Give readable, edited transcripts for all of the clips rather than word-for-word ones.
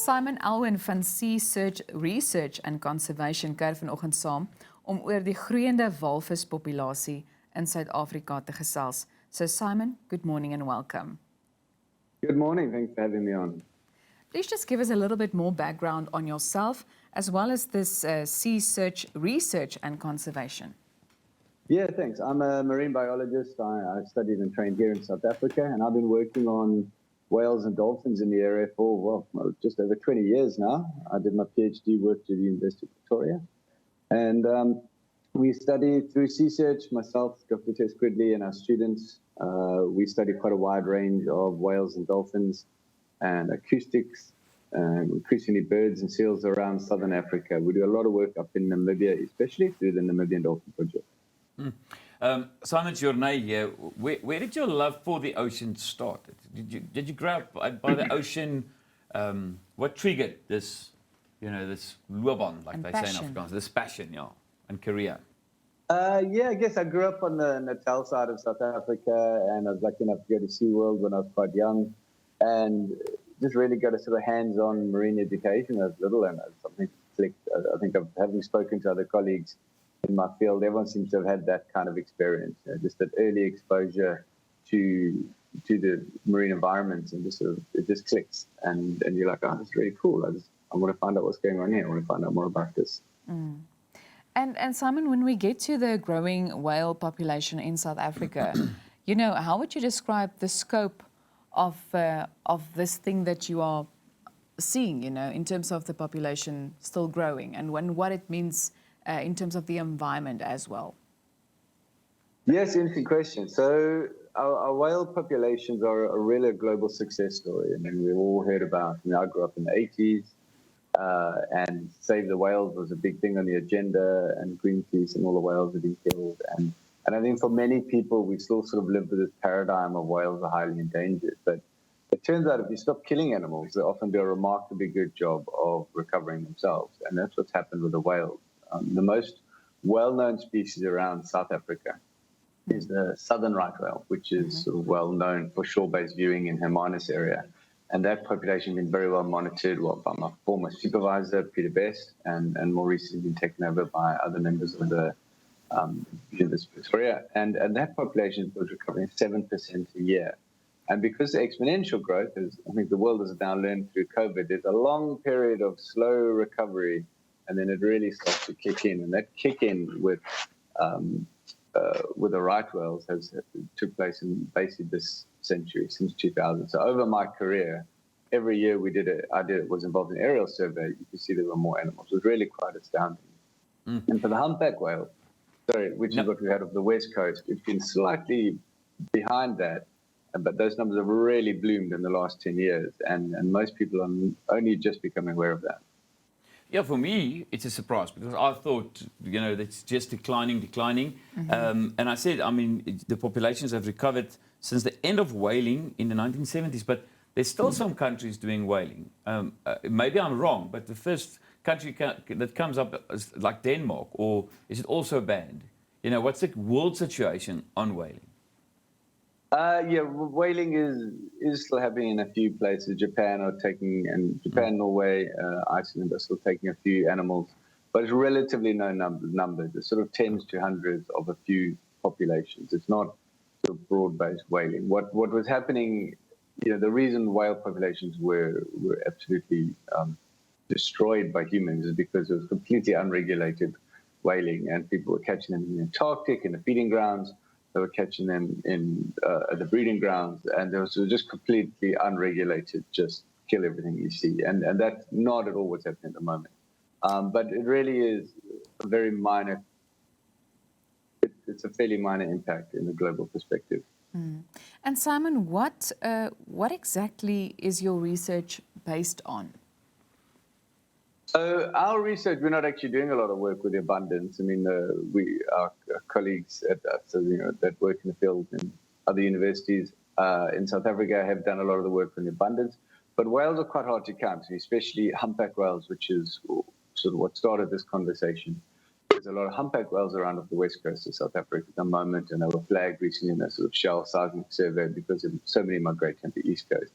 Simon Elwen van Sea Search Research and Conservation kuier vanoggend saam om oor die groeiende walvis-populasie in Suid-Afrika te gesels. So Simon, good morning and welcome. Good morning, thanks for having me on. Please just give us a little bit more background on yourself as well as this Sea Search Research and Conservation. Yeah, thanks. I'm a marine biologist. I studied and trained here in South Africa, and I've been working on whales and dolphins in the area for, well, just over 20 years now. I did my PhD work at the University of Victoria. And we study through Sea Search, myself, Dr. Tess Gridley, and our students. We study quite a wide range of whales and dolphins and acoustics, increasingly birds and seals around Southern Africa. We do a lot of work up in Namibia, especially through the Namibian Dolphin Project. Simon, Januarie here. Where did your love for the ocean start? Did you grow up by the ocean? What triggered this, this loopbaan, like they say in Afrikaans, this passion, and career? Yeah, I guess I grew up on the Natal side of South Africa, and I was lucky enough to go to SeaWorld when I was quite young, and just really got a sort of hands-on marine education when I was little, and something clicked. I think having spoken to other colleagues in my field, everyone seems to have had that kind of experience, just that early exposure to the marine environments, and just it just clicks, and you're like, oh, that's really cool. I want to find out what's going on here. I want to find out more about this. And Simon, when we get to the growing whale population in South Africa, how would you describe the scope of this thing that you are seeing, in terms of the population still growing, and what it means in terms of the environment as well? Yes, interesting question. So our whale populations are really a global success story. I mean, we've all heard about, I grew up in the 80s, and Save the Whales was a big thing on the agenda, and Greenpeace and all the whales have been killed. And I think for many people, we still sort of live with this paradigm of whales are highly endangered. But it turns out if you stop killing animals, they often do a remarkably good job of recovering themselves. And that's what's happened with the whales. The most well-known species around South Africa is the southern right whale, which is sort of well known for shore-based viewing in Hermanus area. And that population has been very well monitored by my former supervisor, Peter Best, and more recently been taken over by other members of the University of Victoria. And that population was recovering 7% a year. And because the exponential growth, as I think the world has now learned through COVID, there's a long period of slow recovery, and then it really starts to kick in. And that kick in with the right whales took place in basically this century, since 2000. So over my career, every year was involved in an aerial survey, you could see there were more animals. It was really quite astounding. And for the humpback whale, which is what we had of the West Coast, it's been slightly behind that, but those numbers have really bloomed in the last 10 years, and most people are only just becoming aware of that. Yeah, for me, it's a surprise because I thought, it's just declining. And I said, the populations have recovered since the end of whaling in the 1970s, but there's still some countries doing whaling. Maybe I'm wrong, but the first country that comes up is like Denmark, or is it also banned? What's the world situation on whaling? Yeah, whaling is still happening in a few places. Japan, Norway, Iceland are still taking a few animals, but it's relatively no numbers. It's sort of tens to hundreds of a few populations. It's not sort of broad-based whaling. What was happening, the reason whale populations were absolutely destroyed by humans is because it was completely unregulated whaling, and people were catching them in the Antarctic, in the feeding grounds. They were catching them in the breeding grounds, and they were just completely unregulated, just kill everything you see. And that's not at all what's happening at the moment. But it really is a very minor, it's a fairly minor impact in the global perspective. And Simon, what exactly is your research based on? So our research, we're not actually doing a lot of work with the abundance. I mean, our colleagues that work in the field in other universities in South Africa have done a lot of the work on the abundance. But whales are quite hard to count, especially humpback whales, which is sort of what started this conversation. There's a lot of humpback whales around off the west coast of South Africa at the moment, and they were flagged recently in a sort of shell seismic survey because of so many migrating to the east coast.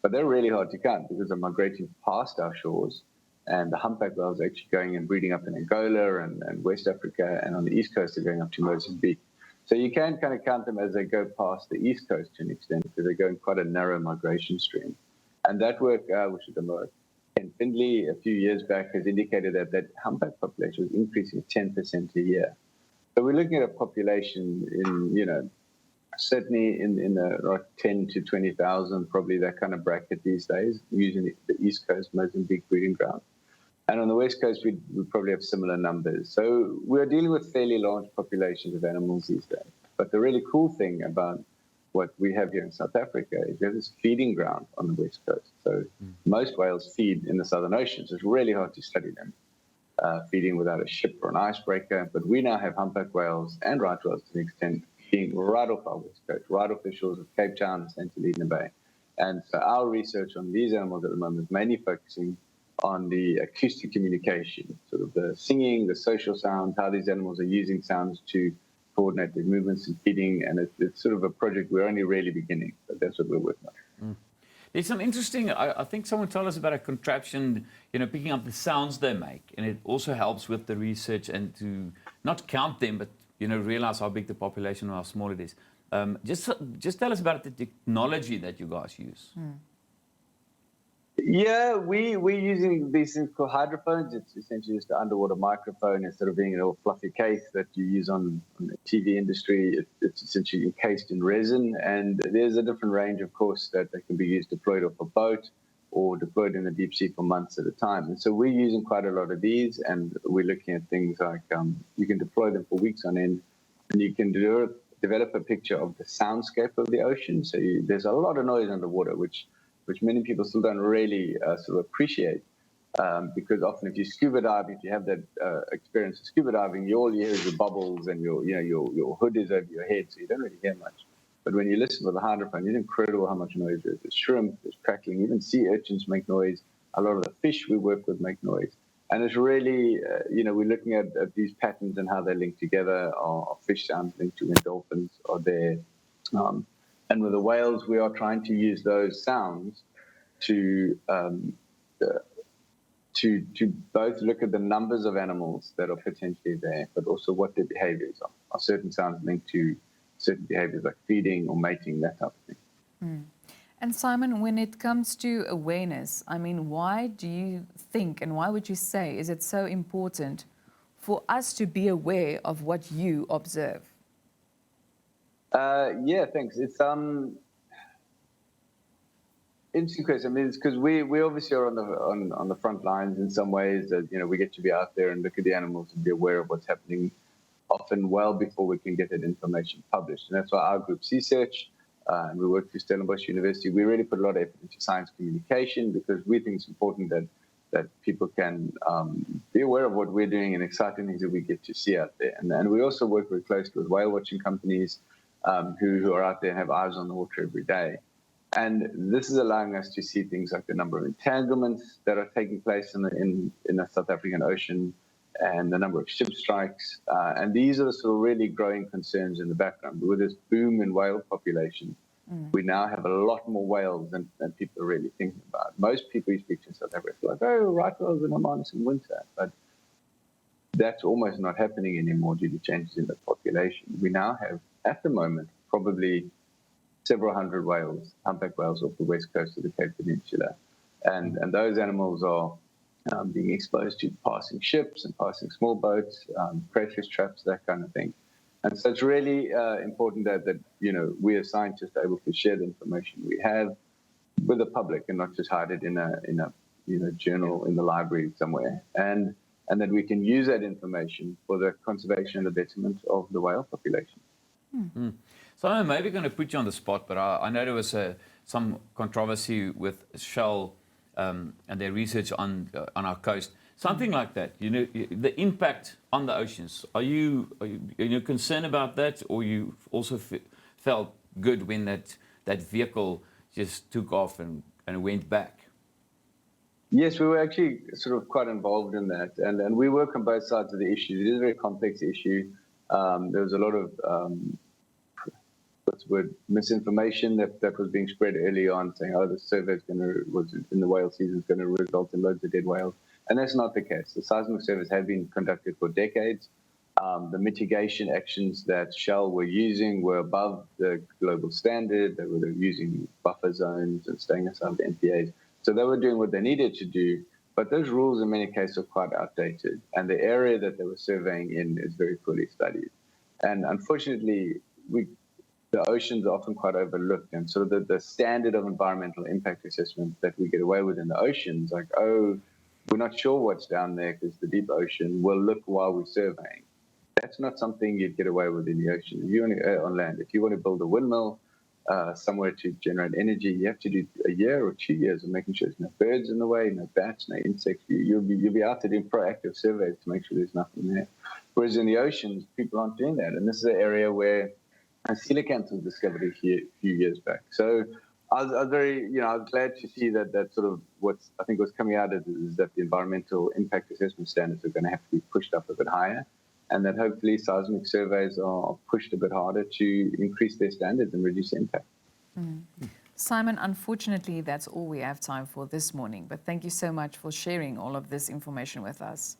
but they're really hard to count because they're migrating past our shores. And the humpback whales are actually going and breeding up in Angola and West Africa, and on the east coast they're going up to Mozambique. So you can kind of count them as they go past the east coast to an extent because they go in quite a narrow migration stream. And that work, which is the most in Findlay a few years back, has indicated that humpback population was increasing at 10% a year. So we're looking at a population in, certainly in the 10 to 20,000, probably that kind of bracket these days, using the East Coast Mozambique breeding ground. And on the West Coast, we probably have similar numbers. So we're dealing with fairly large populations of animals these days. But the really cool thing about what we have here in South Africa is we have this feeding ground on the West Coast. So most whales feed in the Southern Ocean, so it's really hard to study them feeding without a ship or an icebreaker. But we now have humpback whales and right whales to an extent feeding right off our West Coast, right off the shores of Cape Town and St. Helena Bay. And so our research on these animals at the moment is mainly focusing on the acoustic communication, sort of the singing, the social sounds, how these animals are using sounds to coordinate their movements and feeding. And it's sort of a project we're only really beginning, but that's what we're working on. There's some interesting, I think someone told us about a contraption, picking up the sounds they make. And it also helps with the research and to not count them, but, realize how big the population or how small it is. Just tell us about the technology that you guys use. Yeah, we're using these things called hydrophones. It's essentially just an underwater microphone instead of being a little fluffy case that you use on the TV industry. It's essentially encased in resin, and there's a different range, of course, that can be used deployed off a boat or deployed in the deep sea for months at a time. And so we're using quite a lot of these, and we're looking at things like you can deploy them for weeks on end, and you can develop a picture of the soundscape of the ocean. So there's a lot of noise underwater, which many people still don't really sort of appreciate, because often if you scuba dive, if you have that experience of scuba diving, all you hear is the bubbles and your hood is over your head, so you don't really hear much. But when you listen with a hydrophone, it's incredible how much noise there is. There's shrimp, there's crackling, even sea urchins make noise. A lot of the fish we work with make noise. And it's really, we're looking at these patterns and how they link together. Are fish sounds linked to when dolphins are there? And with the whales, we are trying to use those sounds to both look at the numbers of animals that are potentially there, but also what their behaviors are. Are certain sounds linked to certain behaviors like feeding or mating, that type of thing. And Simon, when it comes to awareness, why do you think and why would you say is it so important for us to be aware of what you observe? Yeah, thanks. It's interesting question. It's because we obviously are on the front lines in some ways. That we get to be out there and look at the animals and be aware of what's happening, often well before we can get that information published. And that's why our group Search, and we work through Stellenbosch University. We really put a lot of effort into science communication because we think it's important that people can be aware of what we're doing and exciting things that we get to see out there. And we also work very closely with whale watching companies who are out there and have eyes on the water every day. And this is allowing us to see things like the number of entanglements that are taking place in the South African Ocean and the number of ship strikes. And these are the sort of really growing concerns in the background. With this boom in whale population, we now have a lot more whales than people are really thinking about. Most people you speak to in South Africa are like, oh, right whales in Omanus in winter. But that's almost not happening anymore due to changes in the population. We now have, at the moment, probably several hundred whales, humpback whales off the west coast of the Cape Peninsula. And those animals are being exposed to passing ships and passing small boats, crayfish traps, that kind of thing. And so it's really important that we as scientists are able to share the information we have with the public and not just hide it in a journal in the library somewhere. And that we can use that information for the conservation and the betterment of the whale population. So I'm maybe going to put you on the spot, but I know there was some controversy with Shell and their research on our coast. Something like that, the impact on the oceans. Are you concerned about that, or you also felt good when that vehicle just took off and went back? Yes, we were actually sort of quite involved in that, and we work on both sides of the issue. It is a very complex issue. There was a lot of with misinformation that was being spread early on, saying, "Oh, the survey was in the whale season is going to result in loads of dead whales," and that's not the case. The seismic surveys have been conducted for decades. The mitigation actions that Shell were using were above the global standard. They were using buffer zones and staying aside the NPAs. So they were doing what they needed to do, but those rules in many cases are quite outdated, and the area that they were surveying in is very poorly studied. And unfortunately, the oceans are often quite overlooked, and sort of the standard of environmental impact assessment that we get away with in the oceans, like, oh, we're not sure what's down there because the deep ocean, we'll look while we're surveying. That's not something you'd get away with in the ocean. If you want to, on land, if you want to build a windmill somewhere to generate energy, you have to do a year or 2 years of making sure there's no birds in the way, no bats, no insects. You'll be out there doing proactive surveys to make sure there's nothing there. Whereas in the oceans, people aren't doing that. And this is an area where coelacanth was discovered a few years back. So I was very, I was glad to see that sort of what's coming out of it is that the environmental impact assessment standards are going to have to be pushed up a bit higher, and that hopefully seismic surveys are pushed a bit harder to increase their standards and reduce the impact. Simon, unfortunately, that's all we have time for this morning, but thank you so much for sharing all of this information with us.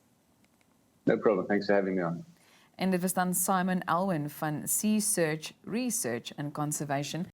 No problem. Thanks for having me on. En dit was dan Simon Elwen van Sea Search Research and Conservation.